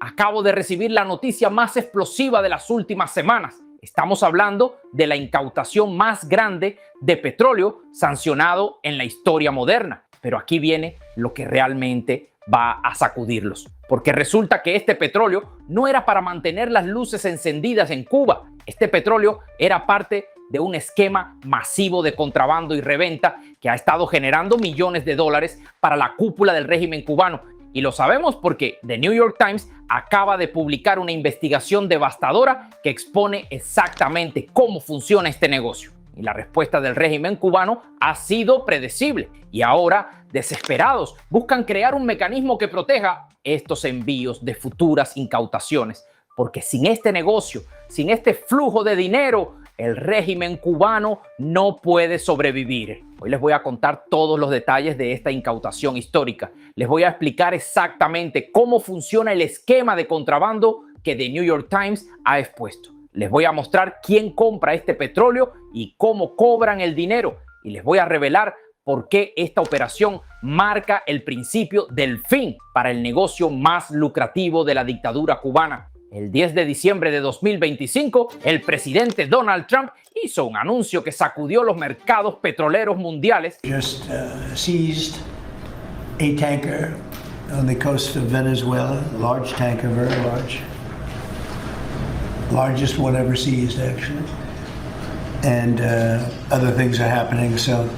acabo de recibir la noticia más explosiva de las últimas semanas. Estamos hablando de la incautación más grande de petróleo sancionado en la historia moderna. Pero aquí viene lo que realmente va a sacudirlos. Porque resulta que este petróleo no era para mantener las luces encendidas en Cuba. Este petróleo era parte de un esquema masivo de contrabando y reventa que ha estado generando millones de dólares para la cúpula del régimen cubano. Y lo sabemos porque The New York Times acaba de publicar una investigación devastadora que expone exactamente cómo funciona este negocio. Y la respuesta del régimen cubano ha sido predecible. Y ahora, desesperados, buscan crear un mecanismo que proteja estos envíos de futuras incautaciones. Porque sin este negocio, sin este flujo de dinero, el régimen cubano no puede sobrevivir. Hoy les voy a contar todos los detalles de esta incautación histórica. Les voy a explicar exactamente cómo funciona el esquema de contrabando que The New York Times ha expuesto. Les voy a mostrar quién compra este petróleo y cómo cobran el dinero. Y les voy a revelar por qué esta operación marca el principio del fin para el negocio más lucrativo de la dictadura cubana. El 10 de diciembre de 2025, el presidente Donald Trump hizo un anuncio que sacudió los mercados petroleros mundiales. Just seized a tanker on the coast of Venezuela, large tanker, very large. Largest one ever seized, actually. And other things are happening, so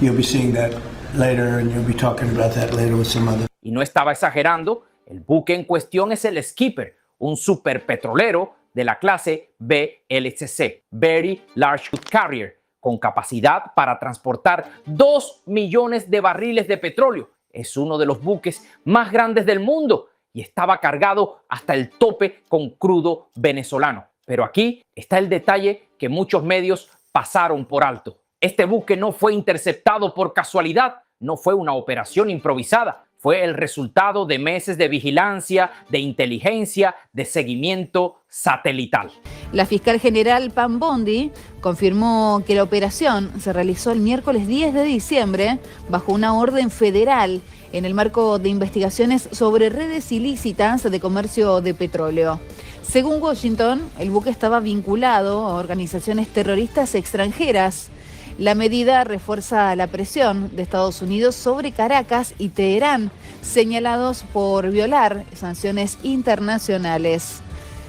you'll be seeing that later, and you'll be talking about that later with some other. Y no estaba exagerando, el buque en cuestión es el Skipper, un superpetrolero de la clase VLCC, Very Large Crude Carrier, con capacidad para transportar 2 millones de barriles de petróleo. Es uno de los buques más grandes del mundo y estaba cargado hasta el tope con crudo venezolano. Pero aquí está el detalle que muchos medios pasaron por alto. Este buque no fue interceptado por casualidad, no fue una operación improvisada. Fue el resultado de meses de vigilancia, de inteligencia, de seguimiento satelital. La fiscal general Pam Bondi confirmó que la operación se realizó el miércoles 10 de diciembre bajo una orden federal en el marco de investigaciones sobre redes ilícitas de comercio de petróleo. Según Washington, el buque estaba vinculado a organizaciones terroristas extranjeras. La medida refuerza la presión de Estados Unidos sobre Caracas y Teherán, señalados por violar sanciones internacionales.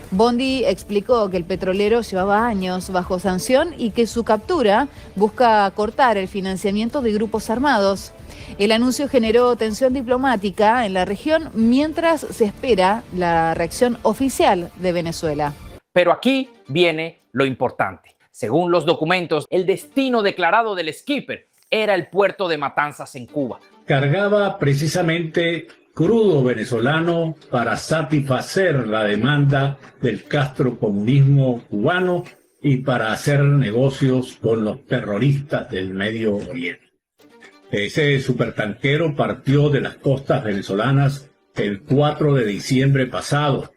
Bondi explicó que el petrolero llevaba años bajo sanción y que su captura busca cortar el financiamiento de grupos armados. El anuncio generó tensión diplomática en la región mientras se espera la reacción oficial de Venezuela. Pero aquí viene lo importante. Según los documentos, el destino declarado del Skipper era el puerto de Matanzas en Cuba. Cargaba precisamente crudo venezolano para satisfacer la demanda del castrocomunismo cubano y para hacer negocios con los terroristas del Medio Oriente. Ese supertanquero partió de las costas venezolanas el 4 de diciembre pasado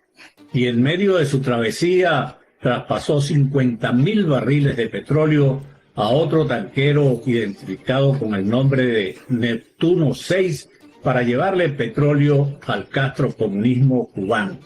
y en medio de su travesía traspasó 50.000 barriles de petróleo a otro tanquero identificado con el nombre de Neptuno 6 para llevarle petróleo al castrocomunismo cubano.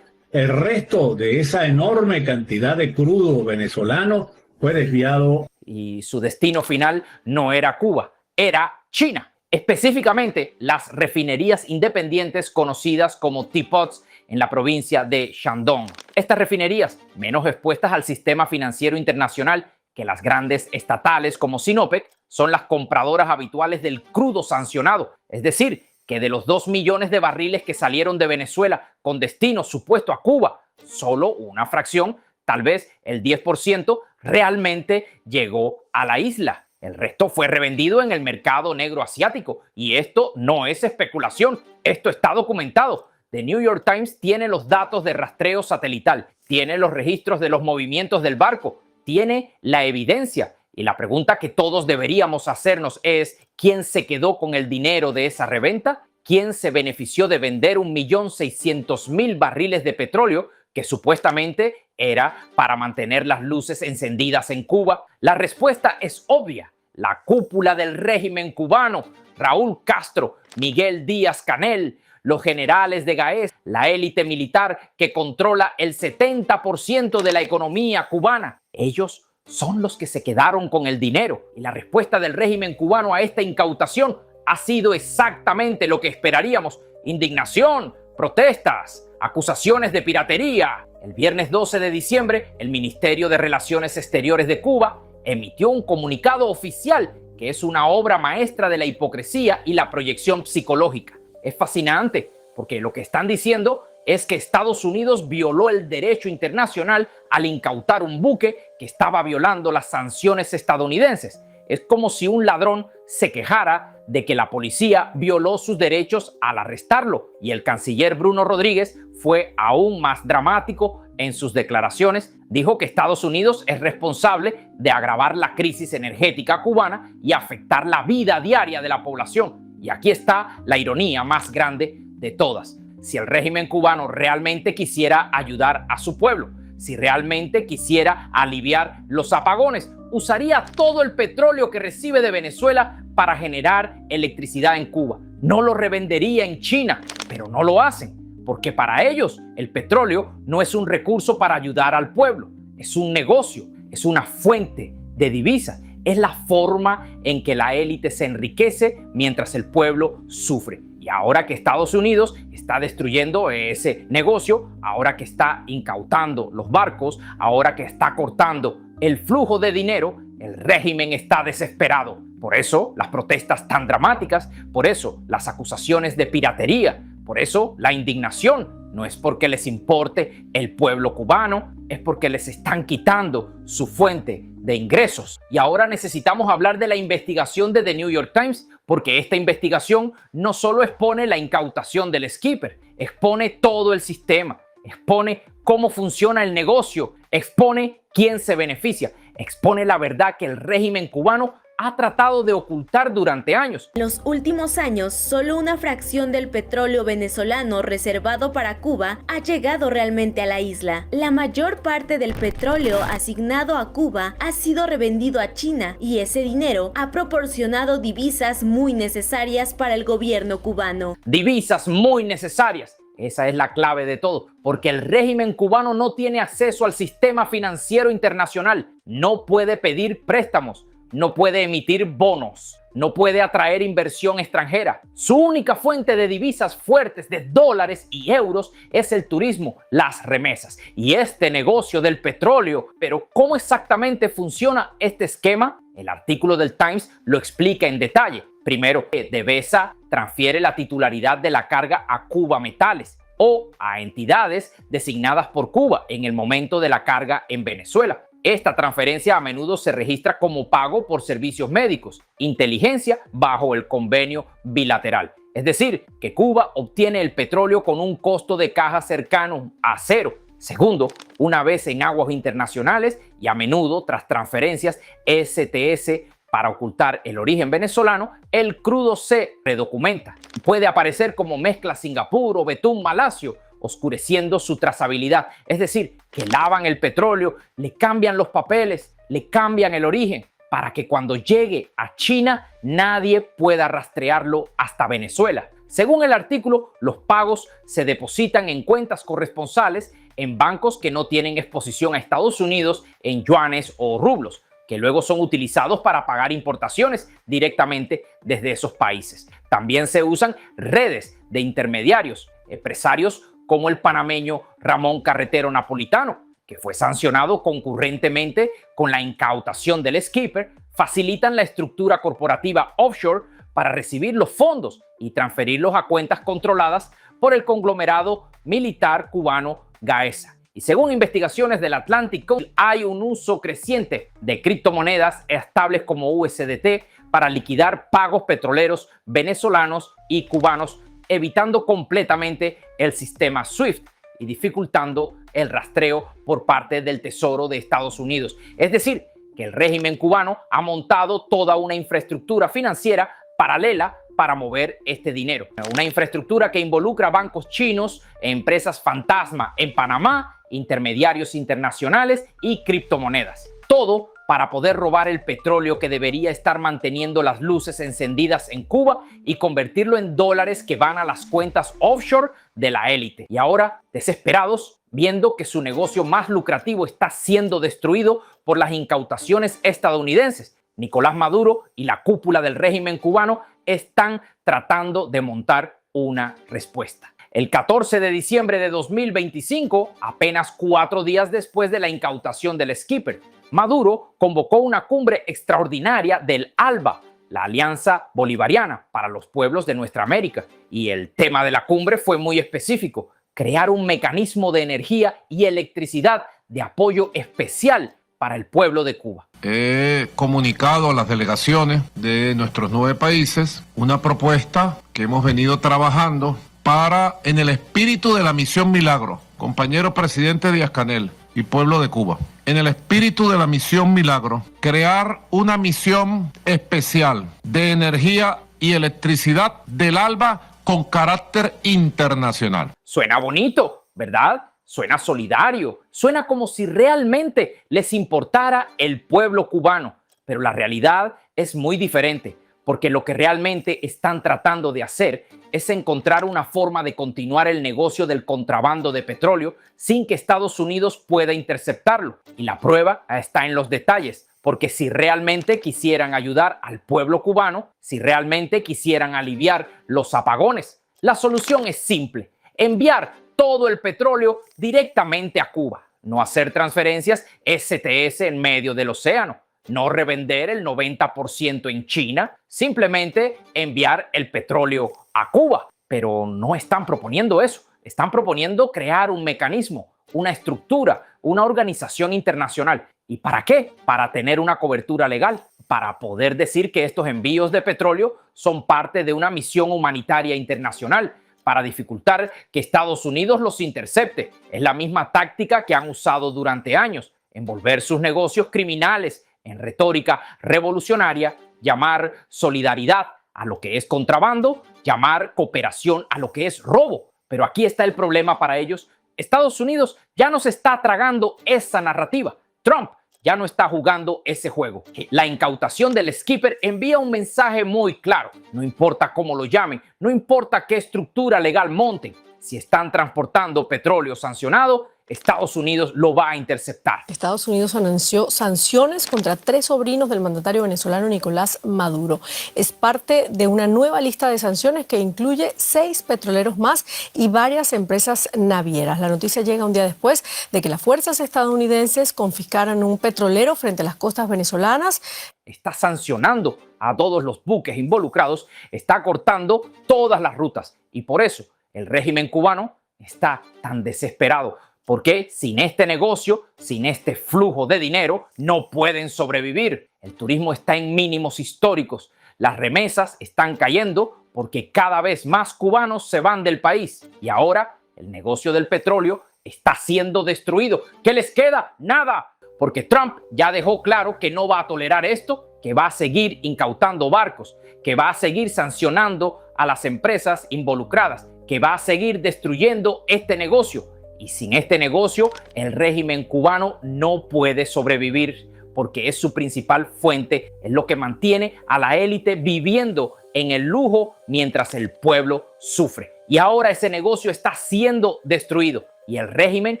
El resto de esa enorme cantidad de crudo venezolano fue desviado. Y su destino final no era Cuba, era China. Específicamente las refinerías independientes conocidas como teapots en la provincia de Shandong. Estas refinerías, menos expuestas al sistema financiero internacional que las grandes estatales como Sinopec, son las compradoras habituales del crudo sancionado. Es decir, que de los 2 millones de barriles que salieron de Venezuela con destino supuesto a Cuba, solo una fracción, tal vez el 10%, realmente llegó a la isla. El resto fue revendido en el mercado negro asiático. Y esto no es especulación, esto está documentado. The New York Times tiene los datos de rastreo satelital, tiene los registros de los movimientos del barco, tiene la evidencia. Y la pregunta que todos deberíamos hacernos es, ¿quién se quedó con el dinero de esa reventa? ¿Quién se benefició de vender 1.600.000 barriles de petróleo que supuestamente era para mantener las luces encendidas en Cuba? La respuesta es obvia. La cúpula del régimen cubano, Raúl Castro, Miguel Díaz-Canel, los generales de Gaesa, la élite militar que controla el 70% de la economía cubana. Ellos son los que se quedaron con el dinero. Y la respuesta del régimen cubano a esta incautación ha sido exactamente lo que esperaríamos: indignación, protestas, acusaciones de piratería. El viernes 12 de diciembre, el Ministerio de Relaciones Exteriores de Cuba emitió un comunicado oficial que es una obra maestra de la hipocresía y la proyección psicológica. Es fascinante porque lo que están diciendo es que Estados Unidos violó el derecho internacional al incautar un buque que estaba violando las sanciones estadounidenses. Es como si un ladrón se quejara de que la policía violó sus derechos al arrestarlo. Y el canciller Bruno Rodríguez fue aún más dramático en sus declaraciones. Dijo que Estados Unidos es responsable de agravar la crisis energética cubana y afectar la vida diaria de la población. Y aquí está la ironía más grande de todas. Si el régimen cubano realmente quisiera ayudar a su pueblo, si realmente quisiera aliviar los apagones, usaría todo el petróleo que recibe de Venezuela para generar electricidad en Cuba. No lo revendería en China, pero no lo hacen, porque para ellos el petróleo no es un recurso para ayudar al pueblo, es un negocio, es una fuente de divisas, es la forma en que la élite se enriquece mientras el pueblo sufre. Y ahora que Estados Unidos está destruyendo ese negocio, ahora que está incautando los barcos, ahora que está cortando el flujo de dinero, el régimen está desesperado. Por eso las protestas tan dramáticas, por eso las acusaciones de piratería, por eso la indignación. No es porque les importe el pueblo cubano, es porque les están quitando su fuente de ingresos. Y ahora necesitamos hablar de la investigación de The New York Times, porque esta investigación no solo expone la incautación del skipper, expone todo el sistema, expone cómo funciona el negocio, expone quién se beneficia, expone la verdad que el régimen cubano ha tratado de ocultar durante años. En los últimos años, solo una fracción del petróleo venezolano reservado para Cuba ha llegado realmente a la isla. La mayor parte del petróleo asignado a Cuba ha sido revendido a China y ese dinero ha proporcionado divisas muy necesarias para el gobierno cubano. Divisas muy necesarias. Esa es la clave de todo, porque el régimen cubano no tiene acceso al sistema financiero internacional, no puede pedir préstamos, no puede emitir bonos, no puede atraer inversión extranjera. Su única fuente de divisas fuertes de dólares y euros es el turismo, las remesas y este negocio del petróleo. Pero ¿cómo exactamente funciona este esquema? El artículo del Times lo explica en detalle. Primero, DVSA transfiere la titularidad de la carga a Cuba Metales o a entidades designadas por Cuba en el momento de la carga en Venezuela. Esta transferencia a menudo se registra como pago por servicios médicos, inteligencia bajo el convenio bilateral. Es decir, que Cuba obtiene el petróleo con un costo de caja cercano a cero. Segundo, una vez en aguas internacionales y a menudo tras transferencias STS para ocultar el origen venezolano, el crudo se redocumenta. Puede aparecer como mezcla Singapur o betún malasio, oscureciendo su trazabilidad. Es decir, que lavan el petróleo, le cambian los papeles, le cambian el origen, para que cuando llegue a China nadie pueda rastrearlo hasta Venezuela. Según el artículo, los pagos se depositan en cuentas corresponsales en bancos que no tienen exposición a Estados Unidos en yuanes o rublos, que luego son utilizados para pagar importaciones directamente desde esos países. También se usan redes de intermediarios, empresarios como el panameño Ramón Carretero Napolitano, que fue sancionado concurrentemente con la incautación del skipper, facilitan la estructura corporativa offshore para recibir los fondos y transferirlos a cuentas controladas por el conglomerado militar cubano Gaesa. Y según investigaciones del Atlantic Council, hay un uso creciente de criptomonedas estables como USDT para liquidar pagos petroleros venezolanos y cubanos, evitando completamente el sistema SWIFT y dificultando el rastreo por parte del Tesoro de Estados Unidos. Es decir, que el régimen cubano ha montado toda una infraestructura financiera paralela para mover este dinero. Una infraestructura que involucra bancos chinos, empresas fantasma en Panamá, intermediarios internacionales y criptomonedas. Todo para poder robar el petróleo que debería estar manteniendo las luces encendidas en Cuba y convertirlo en dólares que van a las cuentas offshore de la élite. Y ahora, desesperados, viendo que su negocio más lucrativo está siendo destruido por las incautaciones estadounidenses, Nicolás Maduro y la cúpula del régimen cubano están tratando de montar una respuesta. El 14 de diciembre de 2025, apenas 4 días después de la incautación del Skipper, Maduro convocó una cumbre extraordinaria del ALBA, la Alianza Bolivariana para los Pueblos de Nuestra América. Y el tema de la cumbre fue muy específico: crear un mecanismo de energía y electricidad de apoyo especial para el pueblo de Cuba. He comunicado a las delegaciones de nuestros 9 países una propuesta que hemos venido trabajando para, en el espíritu de la Misión Milagro, compañero presidente Díaz-Canel y pueblo de Cuba, en el espíritu de la Misión Milagro, crear una misión especial de energía y electricidad del ALBA con carácter internacional. Suena bonito, ¿verdad? Suena solidario, suena como si realmente les importara el pueblo cubano, pero la realidad es muy diferente, porque lo que realmente están tratando de hacer es encontrar una forma de continuar el negocio del contrabando de petróleo sin que Estados Unidos pueda interceptarlo. Y la prueba está en los detalles, porque si realmente quisieran ayudar al pueblo cubano, si realmente quisieran aliviar los apagones, la solución es simple: enviar todo el petróleo directamente a Cuba, no hacer transferencias STS en medio del océano, no revender el 90% en China, simplemente enviar el petróleo a Cuba. Pero no están proponiendo eso, están proponiendo crear un mecanismo, una estructura, una organización internacional. ¿Y para qué? Para tener una cobertura legal, para poder decir que estos envíos de petróleo son parte de una misión humanitaria internacional, para dificultar que Estados Unidos los intercepte. Es la misma táctica que han usado durante años: envolver sus negocios criminales en retórica revolucionaria, llamar solidaridad a lo que es contrabando, llamar cooperación a lo que es robo. Pero aquí está el problema para ellos: Estados Unidos ya no se está tragando esa narrativa. Trump ya no está jugando ese juego. La incautación del Skipper envía un mensaje muy claro. No importa cómo lo llamen, no importa qué estructura legal monten, si están transportando petróleo sancionado, Estados Unidos lo va a interceptar. Estados Unidos anunció sanciones contra 3 sobrinos del mandatario venezolano Nicolás Maduro. Es parte de una nueva lista de sanciones que incluye 6 petroleros más y varias empresas navieras. La noticia llega un día después de que las fuerzas estadounidenses confiscaran un petrolero frente a las costas venezolanas. Está sancionando a todos los buques involucrados, está cortando todas las rutas, y por eso el régimen cubano está tan desesperado. Porque sin este negocio, sin este flujo de dinero, no pueden sobrevivir. El turismo está en mínimos históricos. Las remesas están cayendo porque cada vez más cubanos se van del país. Y ahora el negocio del petróleo está siendo destruido. ¿Qué les queda? Nada. Porque Trump ya dejó claro que no va a tolerar esto, que va a seguir incautando barcos, que va a seguir sancionando a las empresas involucradas, que va a seguir destruyendo este negocio. Y sin este negocio, el régimen cubano no puede sobrevivir, porque es su principal fuente, es lo que mantiene a la élite viviendo en el lujo mientras el pueblo sufre. Y ahora ese negocio está siendo destruido y el régimen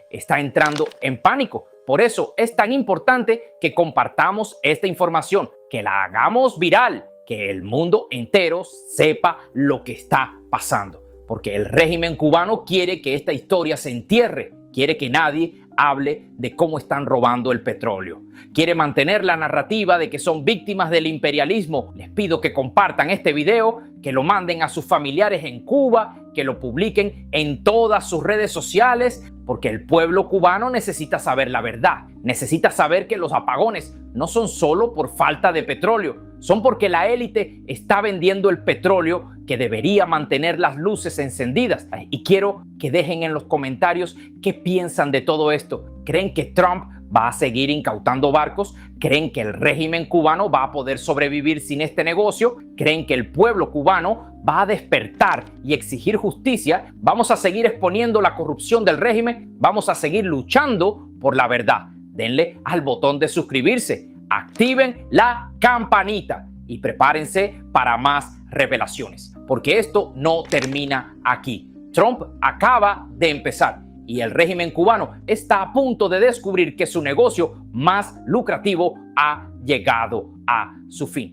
está entrando en pánico. Por eso es tan importante que compartamos esta información, que la hagamos viral, que el mundo entero sepa lo que está pasando. Porque el régimen cubano quiere que esta historia se entierre, quiere que nadie hable de cómo están robando el petróleo. Quiere mantener la narrativa de que son víctimas del imperialismo. Les pido que compartan este video, que lo manden a sus familiares en Cuba, que lo publiquen en todas sus redes sociales, porque el pueblo cubano necesita saber la verdad. Necesita saber que los apagones no son solo por falta de petróleo, son porque la élite está vendiendo el petróleo que debería mantener las luces encendidas. Y quiero que dejen en los comentarios qué piensan de todo esto. ¿Creen que Trump va a seguir incautando barcos? ¿Creen que el régimen cubano va a poder sobrevivir sin este negocio? ¿Creen que el pueblo cubano va a despertar y exigir justicia? ¿Vamos a seguir exponiendo la corrupción del régimen? ¿Vamos a seguir luchando por la verdad? Denle al botón de suscribirse, activen la campanita y prepárense para más revelaciones, porque esto no termina aquí. Trump acaba de empezar y el régimen cubano está a punto de descubrir que su negocio más lucrativo ha llegado a su fin.